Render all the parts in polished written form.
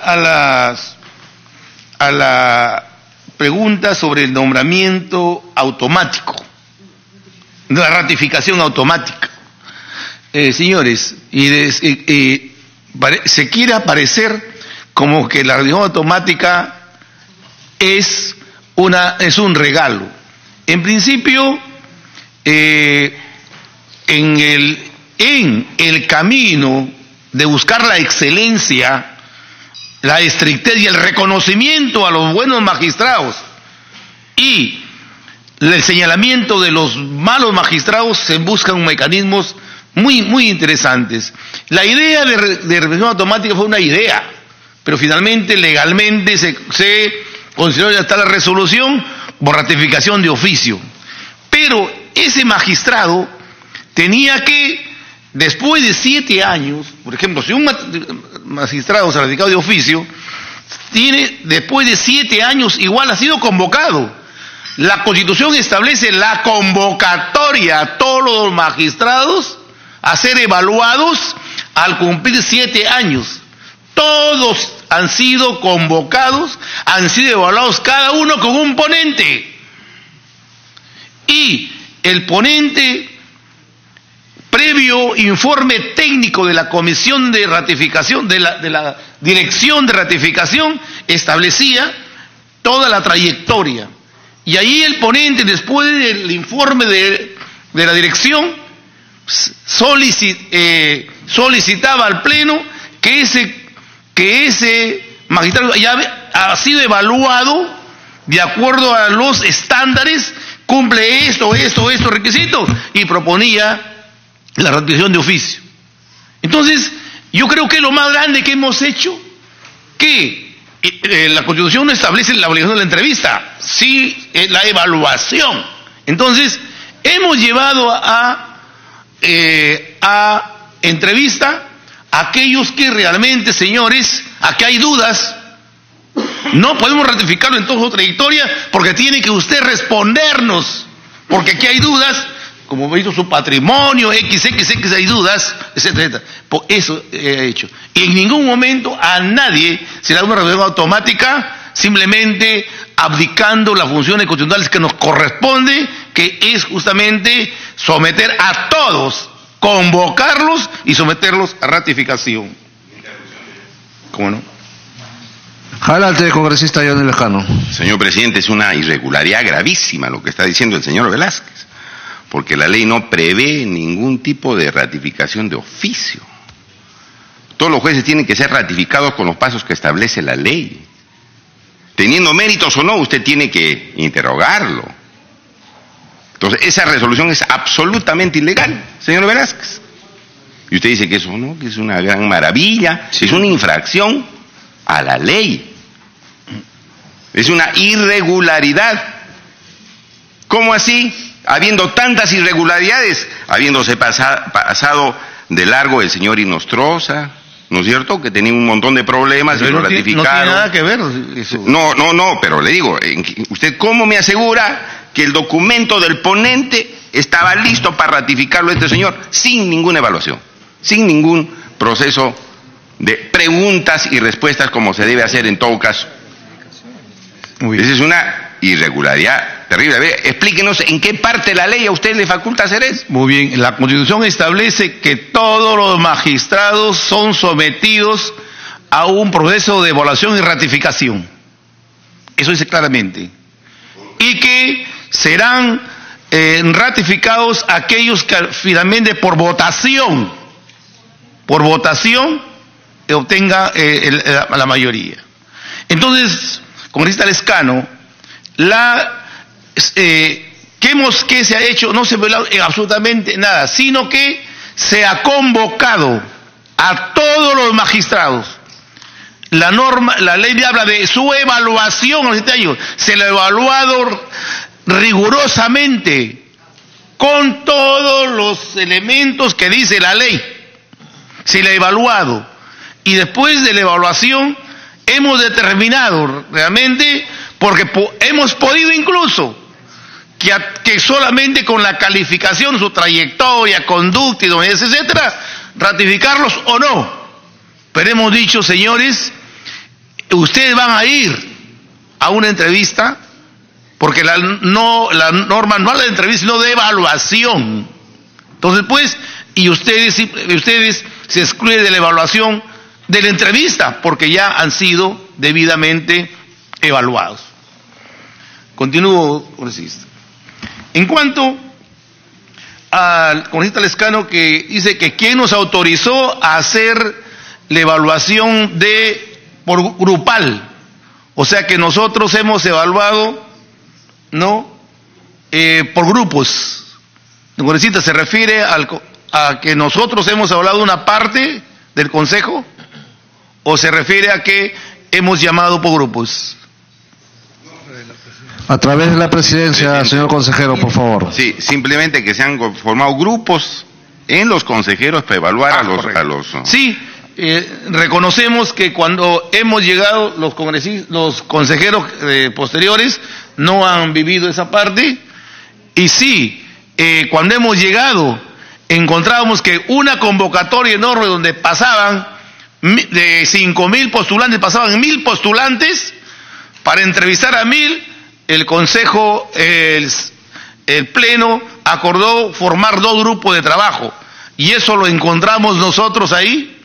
a la pregunta sobre el nombramiento automático, la ratificación automática. Señores, se quiere aparecer como que la ratificación automática es un regalo. En principio, en el camino de buscar la excelencia, la estrictez y el reconocimiento a los buenos magistrados y el señalamiento de los malos magistrados, se buscan mecanismos muy interesantes. La idea de revisión automática fue una idea, pero finalmente legalmente se consideró ya está la resolución por ratificación de oficio. Pero ese magistrado tenía que, después de 7 años, por ejemplo, si un magistrado certificado de oficio tiene, después de 7 años, igual ha sido convocado. La Constitución establece la convocatoria a todos los magistrados a ser evaluados al cumplir 7 años. Todos han sido convocados, han sido evaluados, cada uno con un ponente. Y el ponente, previo informe técnico de la comisión de ratificación, de la dirección de ratificación, establecía toda la trayectoria. Y ahí el ponente, después del informe de la dirección, solicitaba al Pleno que ese magistrado ya ha sido evaluado de acuerdo a los estándares, cumple estos requisitos, y proponía la ratificación de oficio. Entonces, yo creo que lo más grande que hemos hecho, que la Constitución no establece la obligación de la entrevista, sí la evaluación. Entonces, hemos llevado a entrevista a aquellos que realmente, señores, aquí hay dudas. No podemos ratificarlo en toda su trayectoria porque tiene que usted respondernos, porque aquí hay dudas, como he visto su patrimonio, XXX hay dudas, etcétera. Por eso he hecho. Y en ningún momento a nadie se le da una revisión automática, simplemente abdicando las funciones constitucionales que nos corresponde, que es justamente someter a todos, convocarlos y someterlos a ratificación. ¿Cómo no? Adelante, congresista Johnny Lejano. Señor presidente, es una irregularidad gravísima lo que está diciendo el señor Velázquez, porque la ley no prevé ningún tipo de ratificación de oficio. Todos los jueces tienen que ser ratificados con los pasos que establece la ley. Teniendo méritos o no, usted tiene que interrogarlo. Entonces, esa resolución es absolutamente ilegal, señor Velázquez. Y usted dice que eso no, que es una gran maravilla, sí. Es una infracción a la ley. Es una irregularidad. ¿Cómo así? Habiendo tantas irregularidades, habiéndose pasado de largo el señor Inostroza, ¿no es cierto? Que tenía un montón de problemas y lo ratificaron. No tiene nada que ver eso. No, pero le digo, ¿usted cómo me asegura que el documento del ponente estaba listo para ratificarlo este señor sin ninguna evaluación, sin ningún proceso de preguntas y respuestas como se debe hacer en todo caso? Esa es una irregularidad terrible. A ver, explíquenos en qué parte de la ley a usted le faculta hacer eso. Muy bien, la Constitución establece que todos los magistrados son sometidos a un proceso de evaluación y ratificación. Eso dice claramente. Y que serán ratificados aquellos que finalmente por votación obtenga la mayoría. Entonces, congresista Lescano, ¿qué se ha hecho? No se ve absolutamente nada, sino que se ha convocado a todos los magistrados. La ley habla de su evaluación a los 7 años. Se lo ha evaluado rigurosamente con todos los elementos que dice la ley. Se le ha evaluado. Y después de la evaluación hemos determinado realmente, porque hemos podido incluso que solamente con la calificación, su trayectoria, conducta, idoneidad, etcétera, ratificarlos o no. Pero hemos dicho, señores, ustedes van a ir a una entrevista, porque la norma no habla de entrevista, sino de evaluación. Entonces, pues, y ustedes se excluyen de la evaluación de la entrevista, porque ya han sido debidamente evaluados. Continúo, congresista. En cuanto al congresista Lescano, que dice que quién nos autorizó a hacer la evaluación por grupal, o sea que nosotros hemos evaluado, ¿no? Por grupos. El congresista se refiere a que nosotros hemos evaluado una parte del Consejo, o se refiere a que hemos llamado por grupos. A través de la presidencia, señor consejero, por favor. Sí, simplemente que se han formado grupos en los consejeros para evaluar a los... Sí, reconocemos que cuando hemos llegado, los consejeros posteriores no han vivido esa parte, y sí, cuando hemos llegado, encontrábamos que una convocatoria enorme donde pasaban de 5.000 postulantes, pasaban 1.000 postulantes para entrevistar a 1.000, el Consejo, el Pleno acordó formar 2 grupos de trabajo, y eso lo encontramos nosotros ahí,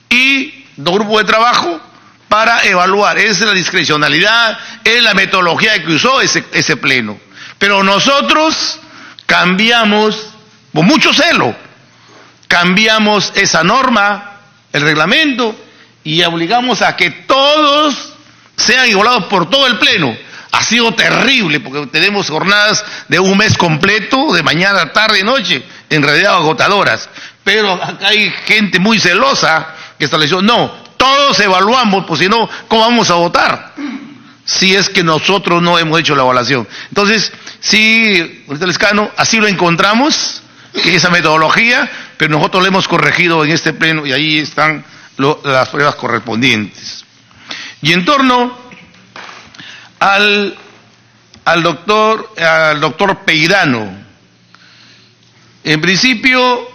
y 2 grupos de trabajo para evaluar. Esa es la discrecionalidad, es la metodología que usó ese Pleno. Pero nosotros cambiamos, con mucho celo, cambiamos esa norma, el reglamento, y obligamos a que todos sean igualados por todo el Pleno. Ha sido terrible, porque tenemos jornadas de un mes completo, de mañana, tarde y noche, en realidad agotadoras. Pero acá hay gente muy celosa que estableció, no, todos evaluamos, pues si no, ¿cómo vamos a votar? Si es que nosotros no hemos hecho la evaluación. Entonces, sí, señor Lescano, así lo encontramos, que esa metodología, pero nosotros lo hemos corregido en este Pleno y ahí están las pruebas correspondientes. Y en torno al doctor Peirano, en principio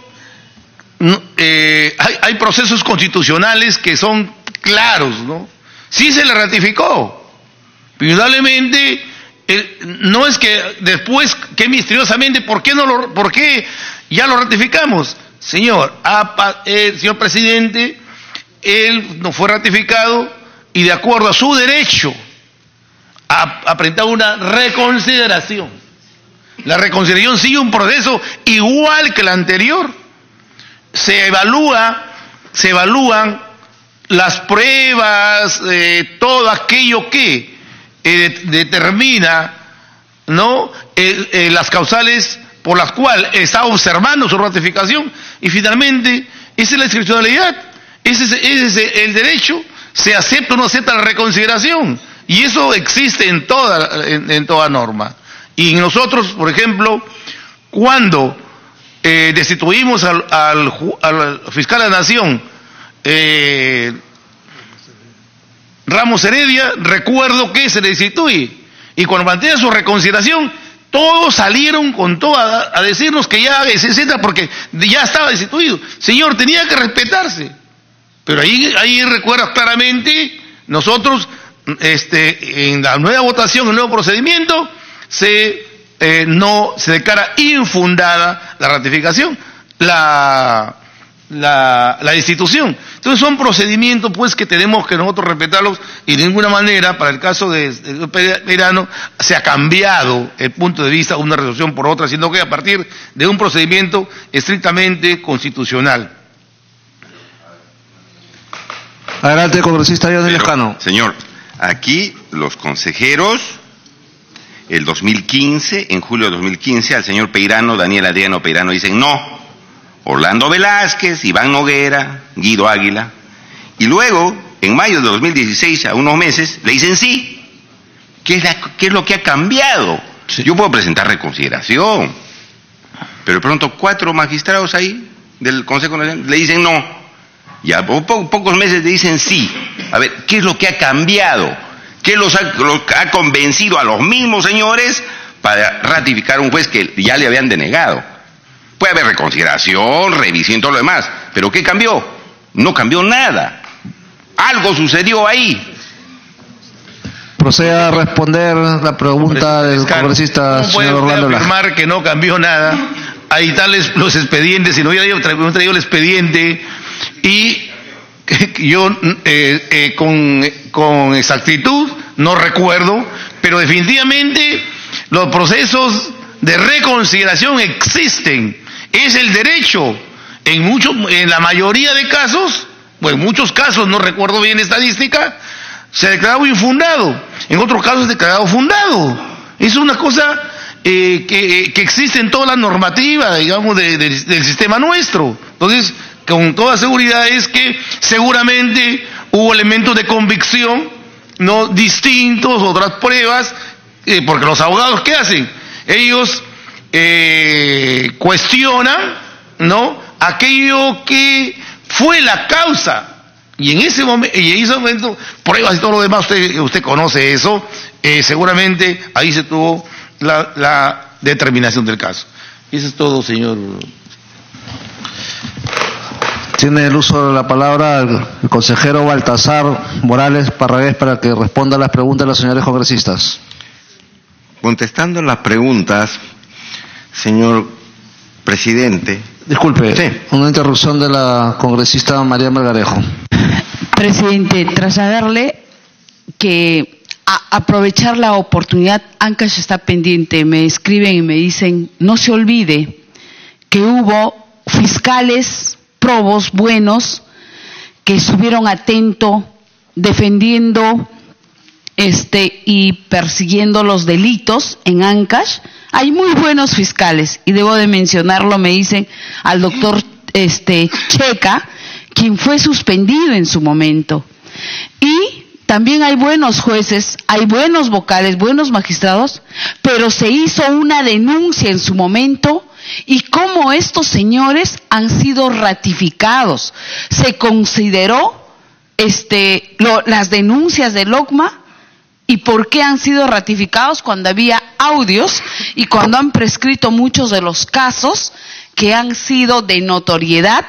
hay procesos constitucionales que son claros, ¿no? Sí se le ratificó, pero indudablemente no es que después, que misteriosamente, ¿por qué ya lo ratificamos? Señor presidente, él no fue ratificado y de acuerdo a su derecho a presentar una reconsideración. La reconsideración sigue un proceso igual que la anterior. Se evalúan las pruebas, todo aquello que determina, ¿no? Las causales por las cuales está observando su ratificación, y finalmente esa es la discrecionalidad, ese es el derecho, se acepta o no acepta la reconsideración. Y eso existe en toda norma. Y nosotros, por ejemplo, cuando destituimos al fiscal de la Nación, Ramos Heredia, recuerdo que se le destituye. Y cuando plantea su reconsideración, todos salieron con todo a decirnos que ya, etcétera, porque ya estaba destituido. Señor, tenía que respetarse. Pero ahí recuerdas claramente, nosotros... en la nueva votación, el nuevo procedimiento, no se declara infundada la ratificación, la destitución. Entonces son procedimientos pues que tenemos que nosotros respetarlos, y de ninguna manera, para el caso de Peirano, se ha cambiado el punto de vista una resolución por otra, sino que a partir de un procedimiento estrictamente constitucional. Adelante, congresista Johnny Lescano. Señor, aquí los consejeros, el 2015, en julio de 2015, al señor Peirano, Daniel Adriano Peirano, dicen no. Orlando Velázquez, Iván Noguera, Guido Águila. Y luego, en mayo de 2016, a unos meses, le dicen sí. ¿Qué es lo que ha cambiado? Sí. Yo puedo presentar reconsideración, pero de pronto 4 magistrados ahí del Consejo Nacional le dicen no. Y a pocos meses le dicen sí. A ver, ¿qué es lo que ha cambiado? ¿Qué los ha convencido a los mismos señores para ratificar un juez que ya le habían denegado? Puede haber reconsideración, revisión, todo lo demás, pero ¿qué cambió? No cambió nada. Algo sucedió ahí. Proceda a responder la pregunta del congresista señor Orlando Velázquez. Afirmar que no cambió nada. Ahí están los expedientes. Si no hubiera traído el expediente y yo con exactitud no recuerdo, pero definitivamente los procesos de reconsideración existen. Es el derecho. En la mayoría de casos, pues en muchos casos, no recuerdo bien estadística, se ha declarado infundado. En otros casos es declarado fundado. Es una cosa que existe en toda la normativa, digamos, del sistema nuestro. Entonces, con toda seguridad es que seguramente hubo elementos de convicción no distintos, otras pruebas, porque los abogados, ¿qué hacen? Ellos cuestionan, ¿no?, aquello que fue la causa. Y en ese momento, pruebas y todo lo demás, usted conoce eso, seguramente ahí se tuvo la determinación del caso. Y eso es todo, señor. Tiene el uso de la palabra el consejero Baltasar Morales Parragués para que responda a las preguntas de los señores congresistas. Contestando las preguntas, señor presidente. Disculpe, sí. Una interrupción de la congresista María Melgarejo. Presidente, trasladarle que aprovechar la oportunidad, Ancash está pendiente, me escriben y me dicen, no se olvide que hubo fiscales probos buenos que estuvieron atentos, defendiendo y persiguiendo los delitos en Ancash. Hay muy buenos fiscales, y debo de mencionarlo, me dicen, al doctor Checa, quien fue suspendido en su momento. Y también hay buenos jueces, hay buenos vocales, buenos magistrados, pero se hizo una denuncia en su momento, y cómo estos señores han sido ratificados. Se consideró las denuncias del OCMA. ¿Y por qué han sido ratificados cuando había audios y cuando han prescrito muchos de los casos que han sido de notoriedad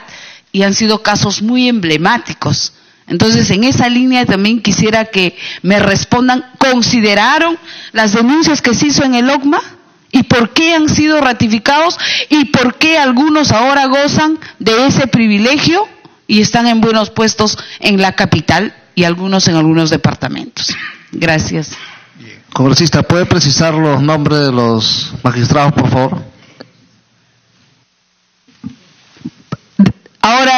y han sido casos muy emblemáticos? Entonces, en esa línea también quisiera que me respondan, ¿consideraron las denuncias que se hizo en el OCMA? ¿Y por qué han sido ratificados? ¿Y por qué algunos ahora gozan de ese privilegio y están en buenos puestos en la capital y algunos en algunos departamentos? Gracias. Congresista, ¿puede precisar los nombres de los magistrados, por favor? Ahora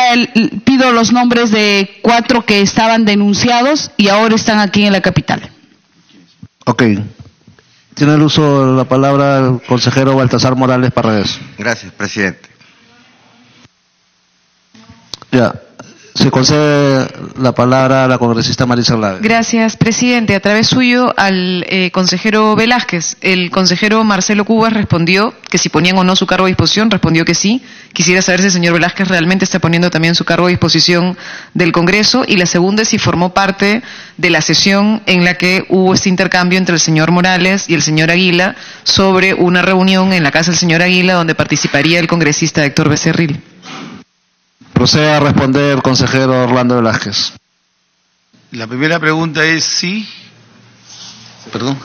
pido los nombres de 4 que estaban denunciados y ahora están aquí en la capital. Ok. Tiene el uso de la palabra el consejero Baltasar Morales Parragués. Gracias, presidente. Ya. Se concede la palabra a la congresista Marisa Olave. Gracias, presidente. A través suyo al consejero Velázquez. El consejero Marcelo Cubas respondió que si ponían o no su cargo a disposición, respondió que sí. Quisiera saber si el señor Velázquez realmente está poniendo también su cargo a disposición del Congreso. Y la segunda es si formó parte de la sesión en la que hubo este intercambio entre el señor Morales y el señor Aguila sobre una reunión en la casa del señor Aguila donde participaría el congresista Héctor Becerril. Proceda a responder el consejero Orlando Velázquez. La primera pregunta es sí. Perdón.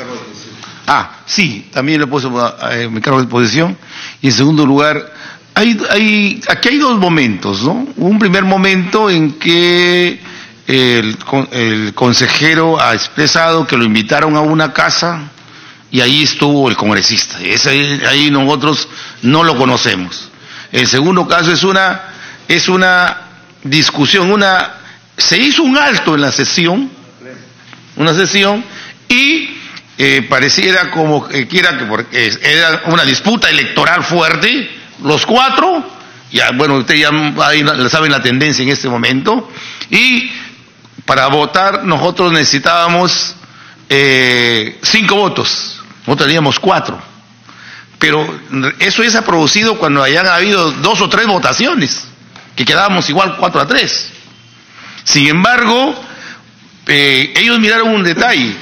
Sí, también le puso mi cargo de disposición. Y en segundo lugar, aquí hay 2 momentos, ¿no? Un primer momento en que el consejero ha expresado que lo invitaron a una casa y ahí estuvo el congresista. Ahí nosotros no lo conocemos. El segundo caso es una discusión, se hizo un alto en la sesión, y pareciera como que porque era una disputa electoral fuerte, los 4, ya bueno, usted ya saben la tendencia en este momento, y para votar nosotros necesitábamos 5 votos, nosotros teníamos 4, pero eso ya se ha producido cuando hayan habido 2 o 3 votaciones, que quedábamos igual 4-3. Sin embargo, ellos miraron un detalle,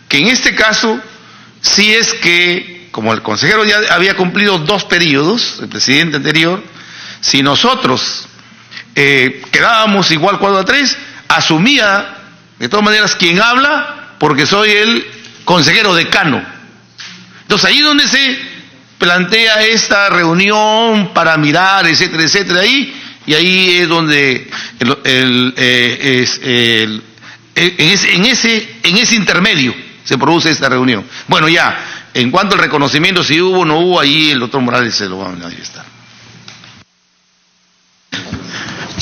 que en este caso, sí es que, como el consejero ya había cumplido 2 periodos, el presidente anterior, si nosotros quedábamos igual 4-3, asumía, de todas maneras, quien habla, porque soy el consejero decano. Entonces ahí donde se plantea esta reunión para mirar, etcétera, etcétera, y ahí es donde en ese intermedio se produce esta reunión. Bueno, ya, en cuanto al reconocimiento, si hubo o no hubo, ahí el doctor Morales se lo va a manifestar.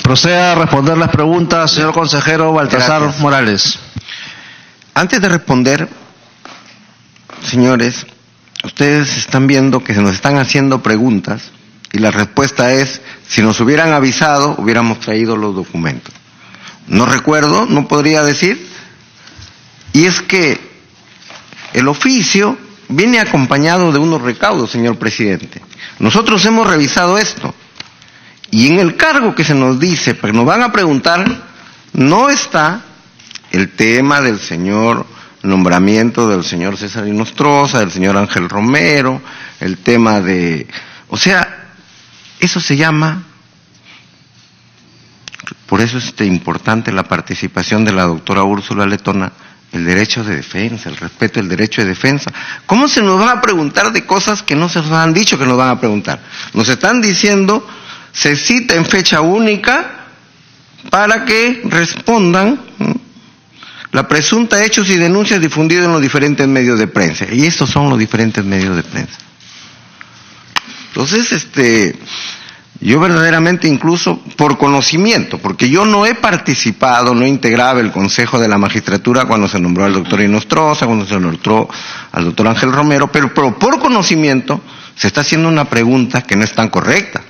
Proceda a responder las preguntas, señor consejero Baltasar Gracias. Morales. Antes de responder, señores, ustedes están viendo que se nos están haciendo preguntas y la respuesta es, si nos hubieran avisado, hubiéramos traído los documentos. No recuerdo, no podría decir, y es que el oficio viene acompañado de unos recaudos, señor presidente. Nosotros hemos revisado esto, y en el cargo que se nos dice, pero nos van a preguntar, no está el tema del señor nombramiento del señor César Inostroza, del señor Ángel Romero, el tema de... O sea, eso se llama... Por eso es importante la participación de la doctora Úrsula Letona, el derecho de defensa, el respeto del derecho de defensa. ¿Cómo se nos van a preguntar de cosas que no se nos han dicho que nos van a preguntar? Nos están diciendo, se cita en fecha única para que respondan la presunta hechos y denuncias difundidos en los diferentes medios de prensa. Y estos son los diferentes medios de prensa. Entonces, yo verdaderamente, incluso por conocimiento, porque yo no he participado, no integraba el Consejo de la Magistratura cuando se nombró al doctor Inostroza, cuando se nombró al doctor Ángel Romero, pero por conocimiento se está haciendo una pregunta que no es tan correcta.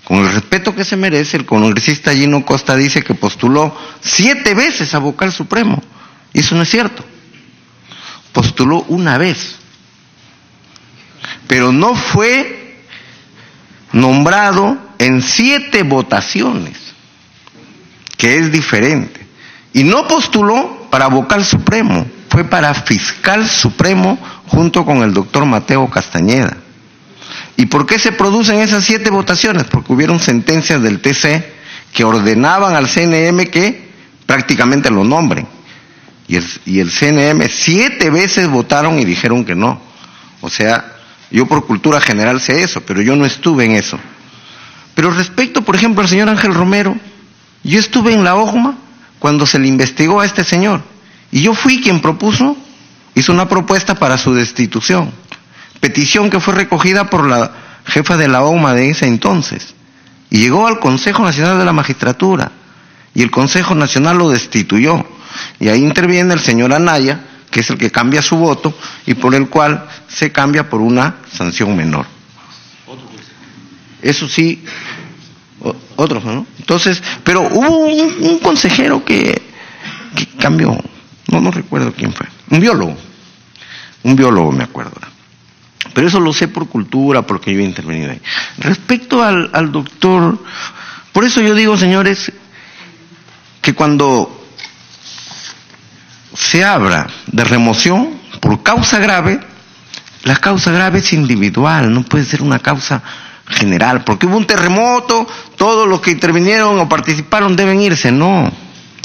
Con el respeto que se merece, el congresista Gino Costa dice que postuló 7 veces a Vocal Supremo, y eso no es cierto. Postuló una vez, pero no fue nombrado en 7 votaciones, que es diferente. Y no postuló para Vocal Supremo, fue para Fiscal Supremo junto con el doctor Mateo Castañeda. ¿Y por qué se producen esas 7 votaciones? Porque hubieron sentencias del TC que ordenaban al CNM que prácticamente lo nombren. Y el CNM 7 veces votaron y dijeron que no. O sea, yo por cultura general sé eso, pero yo no estuve en eso. Pero respecto, por ejemplo, al señor Ángel Romero, yo estuve en la OJMA cuando se le investigó a este señor. Y yo fui quien hizo una propuesta para su destitución. Petición que fue recogida por la jefa de la OJMA de ese entonces. Y llegó al Consejo Nacional de la Magistratura. Y el Consejo Nacional lo destituyó. Y ahí interviene el señor Anaya, que es el que cambia su voto y por el cual se cambia por una sanción menor. Eso sí, otros, ¿no? Entonces, pero hubo un consejero que cambió, no recuerdo quién fue, un biólogo me acuerdo. Pero eso lo sé por cultura, porque yo he intervenido ahí. Respecto al doctor, por eso yo digo, señores, que cuando se habla de remoción por causa grave, la causa grave es individual, no puede ser una causa general, porque hubo un terremoto, todos los que intervinieron o participaron deben irse, no,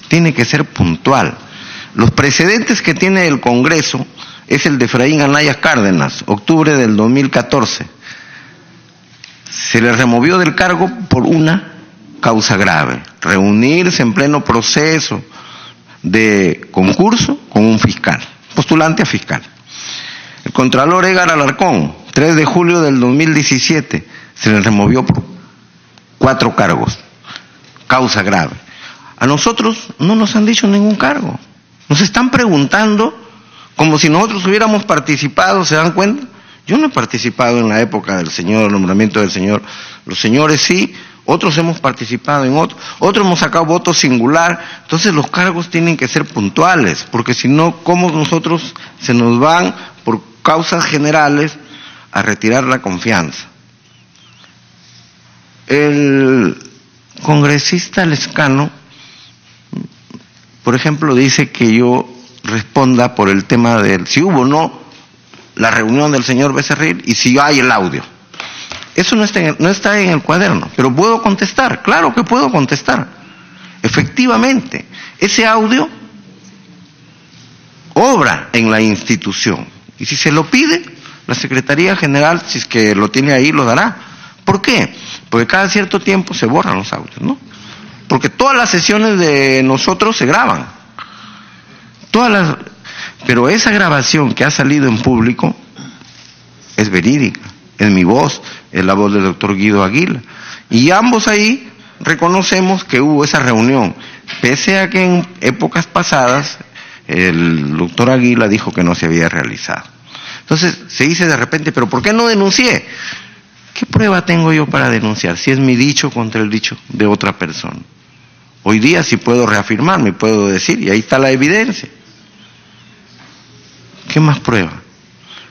tiene que ser puntual. Los precedentes que tiene el Congreso es el de Efraín Anaya Cárdenas, octubre del 2014. Se le removió del cargo por una causa grave, reunirse en pleno proceso de concurso con un fiscal, postulante a fiscal. El contralor Edgar Alarcón, 3 de julio del 2017, se le removió por 4 cargos, causa grave. A nosotros no nos han dicho ningún cargo, nos están preguntando como si nosotros hubiéramos participado, ¿se dan cuenta? Yo no he participado en la época del señor, nombramiento del señor, los señores sí, otros hemos participado en otros hemos sacado voto singular. Entonces los cargos tienen que ser puntuales, porque si no, ¿cómo nosotros se nos van por causas generales a retirar la confianza? El congresista Lescano, por ejemplo, dice que yo responda por el tema de si hubo o no la reunión del señor Becerril y si hay el audio. Eso no está en el cuaderno, pero puedo contestar, claro que puedo contestar. Efectivamente, ese audio obra en la institución. Y si se lo pide, la Secretaría General, si es que lo tiene ahí, lo dará. ¿Por qué? Porque cada cierto tiempo se borran los audios, ¿no? Porque todas las sesiones de nosotros se graban. Pero esa grabación que ha salido en público es verídica, es mi voz, es la voz del doctor Guido Aguila. Y ambos ahí reconocemos que hubo esa reunión, pese a que en épocas pasadas el doctor Aguila dijo que no se había realizado. Entonces se dice de repente, ¿pero por qué no denuncié? ¿Qué prueba tengo yo para denunciar si es mi dicho contra el dicho de otra persona? Hoy día sí puedo reafirmarme, puedo decir, y ahí está la evidencia. ¿Qué más prueba?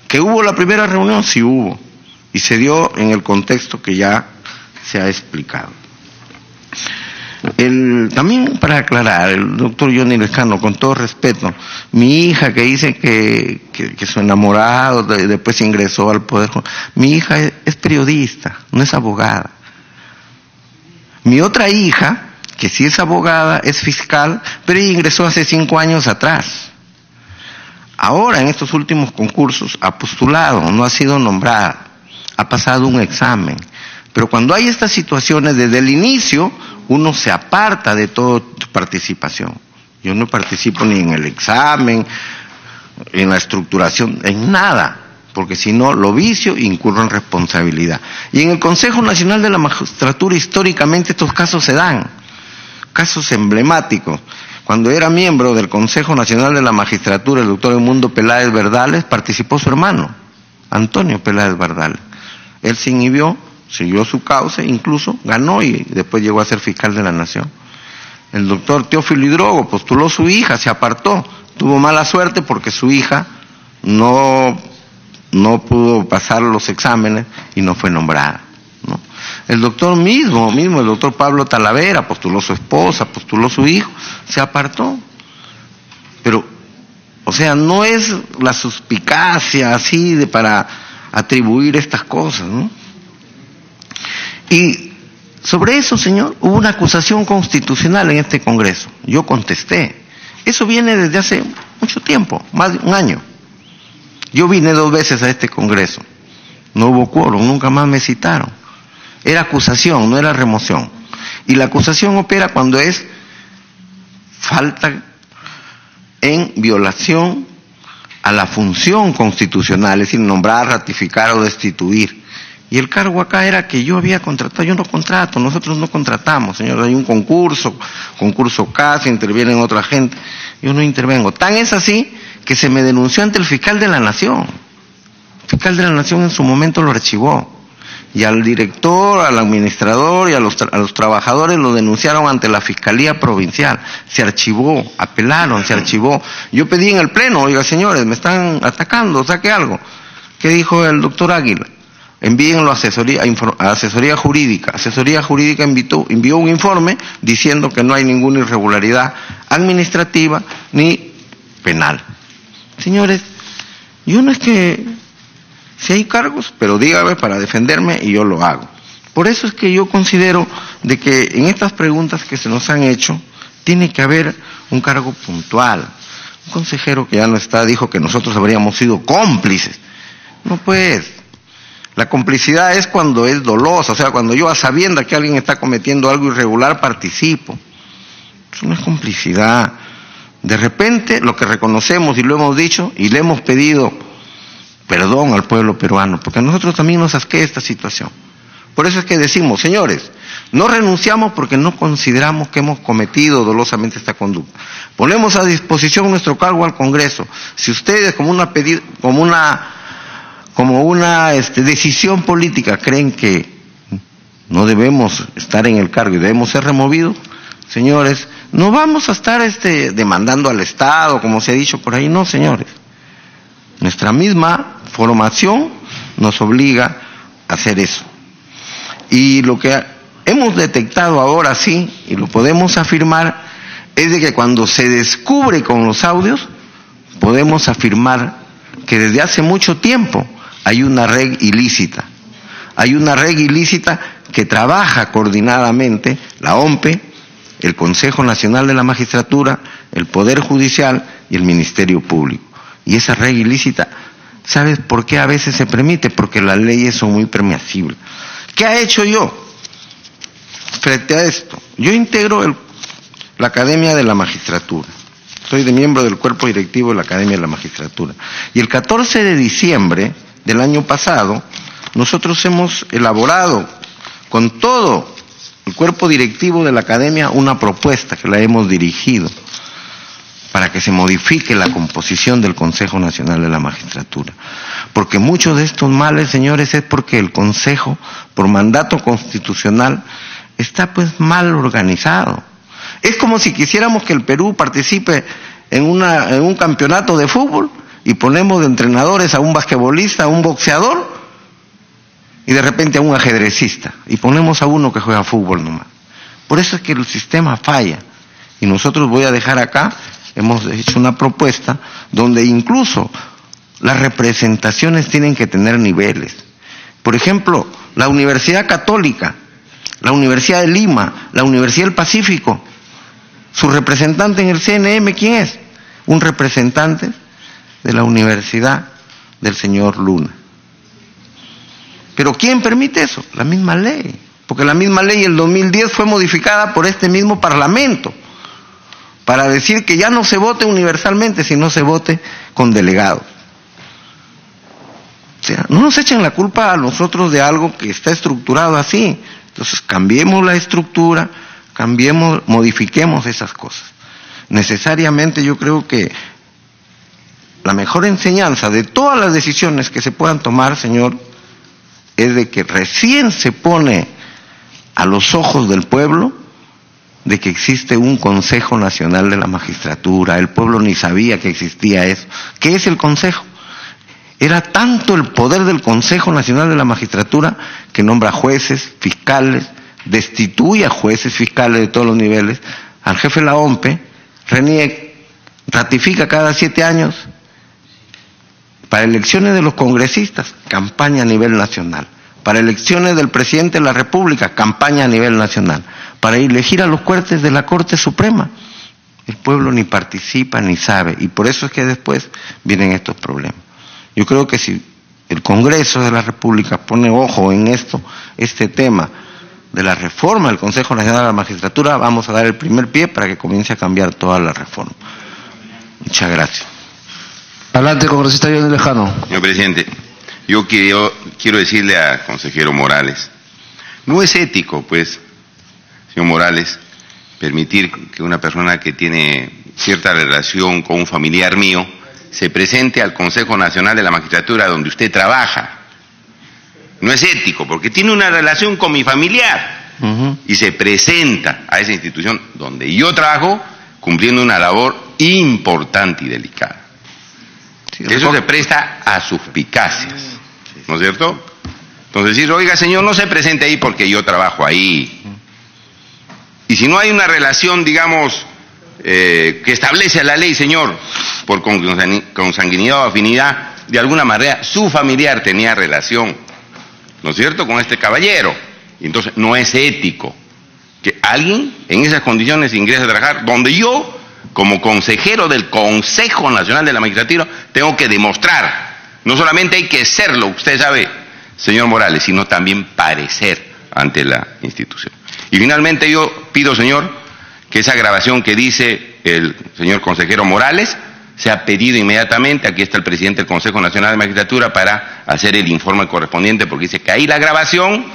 ¿Que hubo la primera reunión? Sí hubo, y se dio en el contexto que ya se ha explicado. También para aclarar, el doctor Johnny Lescano, con todo respeto, mi hija que dice que su enamorado después ingresó al poder, mi hija es periodista, no es abogada. Mi otra hija, que sí es abogada, es fiscal, pero ella ingresó hace 5 años atrás. Ahora, en estos últimos concursos, ha postulado, no ha sido nombrada, ha pasado un examen. Pero cuando hay estas situaciones, desde el inicio, uno se aparta de toda participación. Yo no participo ni en el examen, en la estructuración, en nada, porque si no, lo vicio e incurro en responsabilidad. Y en el Consejo Nacional de la Magistratura, históricamente, estos casos se dan, casos emblemáticos. Cuando era miembro del Consejo Nacional de la Magistratura, el doctor Edmundo Peláez Verdales, participó su hermano, Antonio Peláez Verdales. Él se inhibió, siguió su causa, incluso ganó y después llegó a ser fiscal de la Nación. El doctor Teófilo Hidrogo postuló su hija, se apartó, tuvo mala suerte porque su hija no pudo pasar los exámenes y no fue nombrada, ¿no? El doctor mismo, el doctor Pablo Talavera, postuló su esposa, postuló su hijo, se apartó. Pero, o sea, no es la suspicacia así para atribuir estas cosas, ¿no? Y sobre eso, señor, hubo una acusación constitucional en este Congreso. Yo contesté. Eso viene desde hace mucho tiempo, más de un año. Yo vine 2 veces a este Congreso. No hubo quórum, nunca más me citaron. Era acusación, no era remoción. Y la acusación opera cuando es falta en violación a la función constitucional, es decir, nombrar, ratificar o destituir. Y el cargo acá era que yo había contratado, yo no contrato, nosotros no contratamos, señor, hay un concurso K, se interviene otra gente, yo no intervengo. Tan es así que se me denunció ante el fiscal de la Nación. El fiscal de la Nación en su momento lo archivó. Y al director, al administrador y a los trabajadores lo denunciaron ante la Fiscalía Provincial. Se archivó, apelaron, se archivó. Yo pedí en el Pleno, oiga señores, me están atacando, saque algo. ¿Qué dijo el doctor Águila? Envíenlo a asesoría jurídica. Asesoría jurídica envió un informe diciendo que no hay ninguna irregularidad administrativa ni penal. Señores, yo no es que si hay cargos, pero dígame para defenderme y yo lo hago. Por eso es que yo considero de que en estas preguntas que se nos han hecho tiene que haber un cargo puntual. Un consejero que ya no está dijo que nosotros habríamos sido cómplices. No, pues. La complicidad es cuando es dolosa, o sea, cuando yo a sabiendas que alguien está cometiendo algo irregular participo. Eso no es complicidad. De repente lo que reconocemos y lo hemos dicho y le hemos pedido perdón al pueblo peruano, porque a nosotros también nos asquea esta situación. Por eso es que decimos, señores, no renunciamos porque no consideramos que hemos cometido dolosamente esta conducta. Ponemos a disposición nuestro cargo al Congreso. Si ustedes como una decisión política creen que no debemos estar en el cargo y debemos ser removidos, señores, no vamos a estar demandando al Estado, como se ha dicho por ahí, no, señores. Nuestra misma formación nos obliga a hacer eso. Y lo que hemos detectado ahora sí, y lo podemos afirmar, es de que cuando se descubre con los audios, podemos afirmar que desde hace mucho tiempo hay una red ilícita. Hay una red ilícita que trabaja coordinadamente, la OMPE, el Consejo Nacional de la Magistratura, el Poder Judicial y el Ministerio Público. Y esa regla ilícita, ¿sabes por qué a veces se permite? Porque las leyes son muy permisibles. ¿Qué ha hecho yo frente a esto? Yo integro la Academia de la Magistratura. Soy miembro del cuerpo directivo de la Academia de la Magistratura. Y el 14 de diciembre del año pasado, nosotros hemos elaborado con todo el cuerpo directivo de la Academia una propuesta que la hemos dirigido para que se modifique la composición del Consejo Nacional de la Magistratura. Porque muchos de estos males, señores, es porque el Consejo, por mandato constitucional, está pues mal organizado. Es como si quisiéramos que el Perú participe en un campeonato de fútbol y ponemos de entrenadores a un basquetbolista, a un boxeador y de repente a un ajedrecista y ponemos a uno que juega fútbol nomás. Por eso es que el sistema falla. Y nosotros, voy a dejar acá, hemos hecho una propuesta donde incluso las representaciones tienen que tener niveles. Por ejemplo, la Universidad Católica, la Universidad de Lima, la Universidad del Pacífico, su representante en el CNM, ¿quién es? Un representante de la Universidad del señor Luna. ¿Pero quién permite eso? La misma ley. Porque la misma ley en el 2010 fue modificada por este mismo Parlamento para decir que ya no se vote universalmente, sino se vote con delegados. O sea, no nos echen la culpa a nosotros de algo que está estructurado así. Entonces, cambiemos la estructura, modifiquemos esas cosas. Necesariamente yo creo que la mejor enseñanza de todas las decisiones que se puedan tomar, señor, es de que recién se pone a los ojos del pueblo de que existe un Consejo Nacional de la Magistratura. El pueblo ni sabía que existía eso. ¿Qué es el Consejo? Era tanto el poder del Consejo Nacional de la Magistratura que nombra jueces, fiscales, destituye a jueces, fiscales de todos los niveles, al jefe de la OMPE, ratifica cada 7 años. Para elecciones de los congresistas, campaña a nivel nacional. Para elecciones del presidente de la República, campaña a nivel nacional. Para elegir a los jueces de la Corte Suprema, el pueblo ni participa ni sabe, y por eso es que después vienen estos problemas. Yo creo que si el Congreso de la República pone ojo en este tema de la reforma del Consejo Nacional de la Magistratura, vamos a dar el primer pie para que comience a cambiar toda la reforma. Muchas gracias. Adelante, congresista Johnny Lejano. Señor presidente, yo quiero decirle al consejero Morales, no es ético, pues, señor Morales, permitir que una persona que tiene cierta relación con un familiar mío se presente al Consejo Nacional de la Magistratura donde usted trabaja. No es ético, porque tiene una relación con mi familiar y se presenta a esa institución donde yo trabajo cumpliendo una labor importante y delicada. Sí, eso se presta a suspicacias, ¿no es cierto? Entonces decir, oiga señor, no se presente ahí porque yo trabajo ahí. Y si no hay una relación, digamos, que establece la ley, señor, por consanguinidad o afinidad, de alguna manera su familiar tenía relación, ¿no es cierto?, con este caballero. Y entonces no es ético que alguien en esas condiciones ingrese a trabajar donde yo, como consejero del Consejo Nacional de la Magistratura, tengo que demostrar, no solamente hay que serlo, usted sabe, señor Morales, sino también parecer ante la institución. Y finalmente yo pido, señor, que esa grabación que dice el señor consejero Morales sea pedido inmediatamente. Aquí está el presidente del Consejo Nacional de Magistratura para hacer el informe correspondiente, porque dice que hay la grabación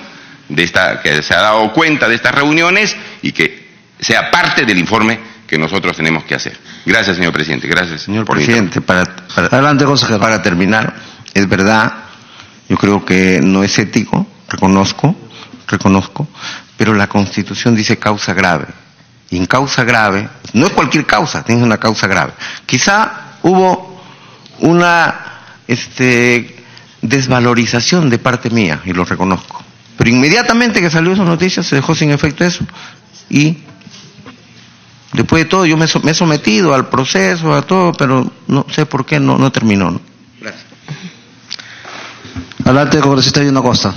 de que se ha dado cuenta de estas reuniones y que sea parte del informe que nosotros tenemos que hacer. Gracias, señor presidente. Gracias, señor presidente. Adelante, consejero. Para terminar, es verdad, yo creo que no es ético, reconozco, pero la Constitución dice causa grave. Y en causa grave, no es cualquier causa, tiene una causa grave. Quizá hubo una desvalorización de parte mía, y lo reconozco. Pero inmediatamente que salió esa noticia se dejó sin efecto eso. Y después de todo yo me he sometido al proceso, a todo, pero no sé por qué no terminó, ¿no? Gracias. Adelante, congresista Gino Costa.